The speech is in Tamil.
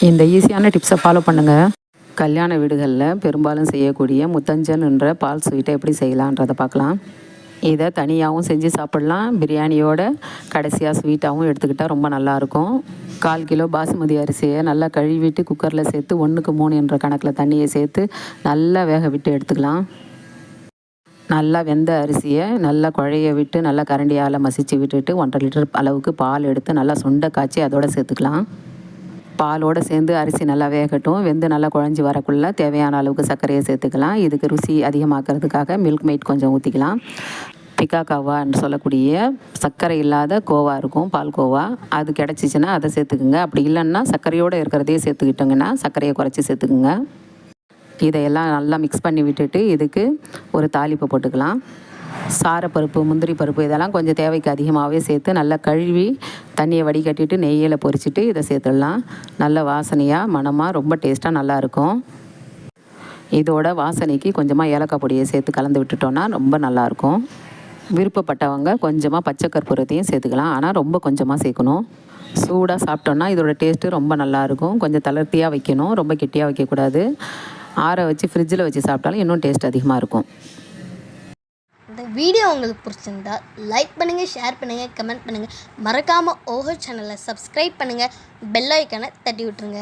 இந்த ஈஸியான டிப்ஸை ஃபாலோ பண்ணுங்கள். கல்யாண வீடுகளில் பெரும்பாலும் செய்யக்கூடிய முத்தஞ்சன் என்ற பால் ஸ்வீட்டை எப்படி செய்யலான்றதை பார்க்கலாம். இதை தனியாகவும் செஞ்சு சாப்பிட்லாம். பிரியாணியோட கடைசியாக ஸ்வீட்டாகவும் எடுத்துக்கிட்டால் ரொம்ப நல்லாயிருக்கும். 1/4 கிலோ பாசுமதி அரிசியை நல்லா கழுவிட்டு குக்கரில் சேர்த்து 1க்கு 3 என்ற கணக்கில் தண்ணியை சேர்த்து நல்லா வேக விட்டு எடுத்துக்கலாம். நல்லா வெந்த அரிசியை நல்லா குழைய விட்டு நல்லா கரண்டியால் மசிச்சு விட்டுட்டு 1.5 லிட்டர் அளவுக்கு பால் எடுத்து நல்லா சுண்டை காய்ச்சி அதோடு சேர்த்துக்கலாம். பாலோடு சேர்ந்து அரிசி நல்லா வேகட்டும். வெந்து நல்லா குழஞ்சி வரக்குள்ளே தேவையான அளவுக்கு சர்க்கரையை சேர்த்துக்கலாம். இதுக்கு ருசி அதிகமாக்கிறதுக்காக மில்க் மெய்ட் கொஞ்சம் ஊற்றிக்கலாம். பிக்கா காவான்னு சொல்லக்கூடிய சர்க்கரை இல்லாத கோவா இருக்கும், பால் கோவா. அது கிடச்சிச்சின்னா அதை சேர்த்துக்குங்க. அப்படி இல்லைன்னா சர்க்கரையோடு இருக்கிறதையே சேர்த்துக்கிட்டோங்கன்னா சர்க்கரையை குறைச்சி சேர்த்துக்குங்க. இதையெல்லாம் நல்லா மிக்ஸ் பண்ணி விட்டுட்டு இதுக்கு ஒரு தாளிப்பை போட்டுக்கலாம். சாரப்பருப்பு, முந்திரி பருப்பு இதெல்லாம் கொஞ்சம் தேவைக்கு அதிகமாகவே சேர்த்து நல்லா கழுவி தண்ணியை வடிகட்டிட்டு நெய்யில் பொரிச்சிட்டு இதை சேர்த்துடலாம். நல்ல வாசனையாக மணமாக ரொம்ப டேஸ்ட்டாக நல்லாயிருக்கும். இதோட வாசனைக்கு கொஞ்சமாக ஏலக்காய் பொடியை சேர்த்து கலந்து விட்டுட்டோன்னா ரொம்ப நல்லாயிருக்கும். விருப்பப்பட்டவங்க கொஞ்சமாக பச்சை கற்பூரத்தையும் சேர்த்துக்கலாம். ஆனால் ரொம்ப கொஞ்சமாக சேர்க்கணும். சூடாக சாப்பிட்டோன்னா இதோட டேஸ்ட்டு ரொம்ப நல்லாயிருக்கும். கொஞ்சம் தளர்த்தியாக வைக்கணும், ரொம்ப கெட்டியாக வைக்கக்கூடாது. ஆற வச்சு ஃப்ரிட்ஜில் வச்சு சாப்பிட்டாலும் இன்னும் டேஸ்ட் அதிகமாக இருக்கும். இந்த வீடியோ உங்களுக்கு பிடிச்சிருந்தா லைக் பண்ணுங்கள், ஷேர் பண்ணுங்கள், கமெண்ட் பண்ணுங்கள். மறக்காமல் ஓஹோ சேனலை சப்ஸ்கிரைப் பண்ணுங்கள். பெல் ஐக்கானை தட்டி விட்டுருங்க.